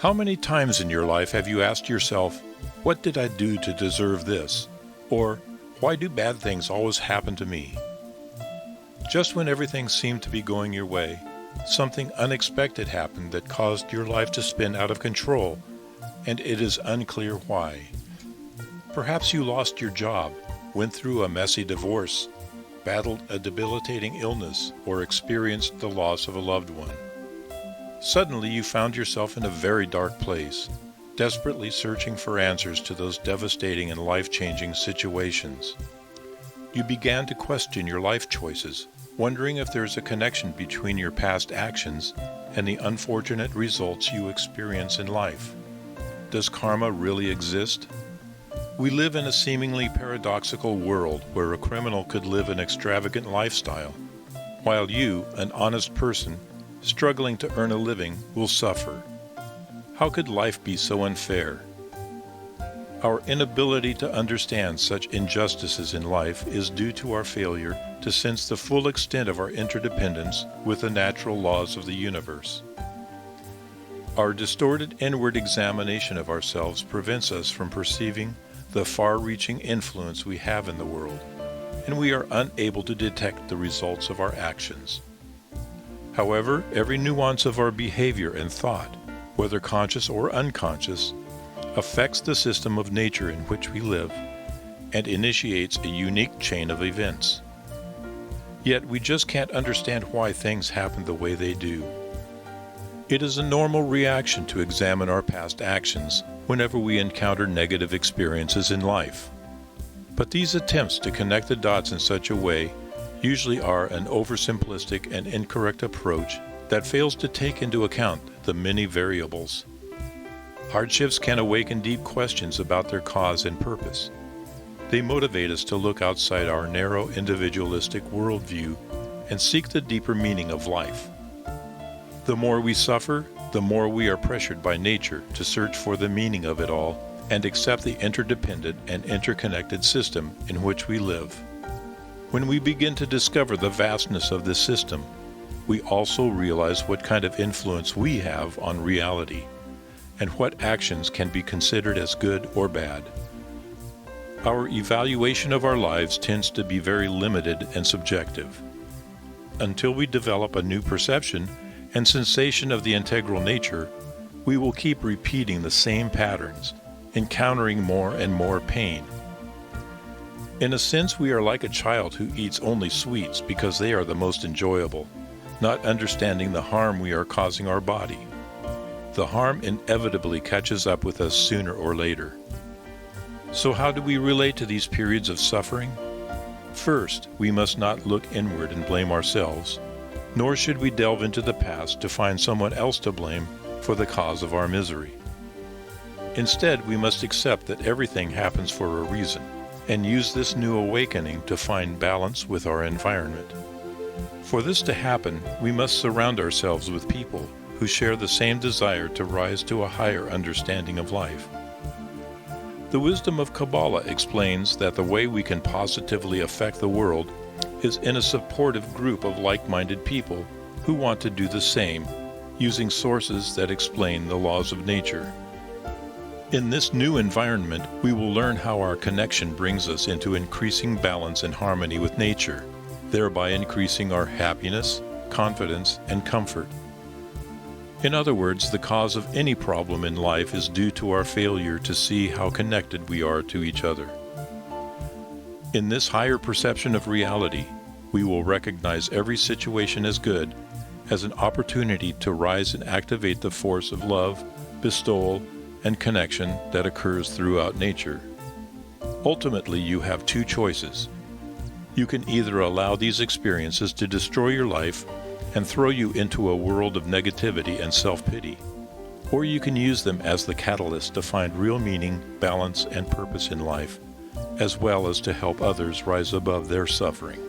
How many times in your life have you asked yourself, what did I do to deserve this? Or, why do bad things always happen to me? Just when everything seemed to be going your way, something unexpected happened that caused your life to spin out of control, and it is unclear why. Perhaps you lost your job, went through a messy divorce, battled a debilitating illness, or experienced the loss of a loved one. Suddenly you found yourself in a very dark place, desperately searching for answers to those devastating and life-changing situations. You began to question your life choices, wondering if there's a connection between your past actions and the unfortunate results you experience in life. Does karma really exist? We live in a seemingly paradoxical world where a criminal could live an extravagant lifestyle, while you, an honest person, struggling to earn a living, will suffer. How could life be so unfair? Our inability to understand such injustices in life is due to our failure to sense the full extent of our interdependence with the natural laws of the universe. Our distorted inward examination of ourselves prevents us from perceiving the far-reaching influence we have in the world, and we are unable to detect the results of our actions. However, every nuance of our behavior and thought, whether conscious or unconscious, affects the system of nature in which we live and initiates a unique chain of events. Yet we just can't understand why things happen the way they do. It is a normal reaction to examine our past actions whenever we encounter negative experiences in life. But these attempts to connect the dots in such a way usually are an oversimplistic and incorrect approach that fails to take into account the many variables. Hardships can awaken deep questions about their cause and purpose. They motivate us to look outside our narrow individualistic worldview and seek the deeper meaning of life. The more we suffer, the more we are pressured by nature to search for the meaning of it all and accept the interdependent and interconnected system in which we live. When we begin to discover the vastness of this system, we also realize what kind of influence we have on reality, and what actions can be considered as good or bad. Our evaluation of our lives tends to be very limited and subjective. Until we develop a new perception and sensation of the integral nature, we will keep repeating the same patterns, encountering more and more pain. In a sense, we are like a child who eats only sweets because they are the most enjoyable, not understanding the harm we are causing our body. The harm inevitably catches up with us sooner or later. So how do we relate to these periods of suffering? First, we must not look inward and blame ourselves, nor should we delve into the past to find someone else to blame for the cause of our misery. Instead, we must accept that everything happens for a reason, and use this new awakening to find balance with our environment. For this to happen, we must surround ourselves with people who share the same desire to rise to a higher understanding of life. The wisdom of Kabbalah explains that the way we can positively affect the world is in a supportive group of like-minded people who want to do the same, using sources that explain the laws of nature. In this new environment, we will learn how our connection brings us into increasing balance and harmony with nature, thereby increasing our happiness, confidence, and comfort. In other words, the cause of any problem in life is due to our failure to see how connected we are to each other. In this higher perception of reality, we will recognize every situation as good, as an opportunity to rise and activate the force of love, bestowal, and connection that occurs throughout nature. Ultimately, you have two choices. You can either allow these experiences to destroy your life and throw you into a world of negativity and self-pity, or you can use them as the catalyst to find real meaning, balance, and purpose in life, as well as to help others rise above their suffering.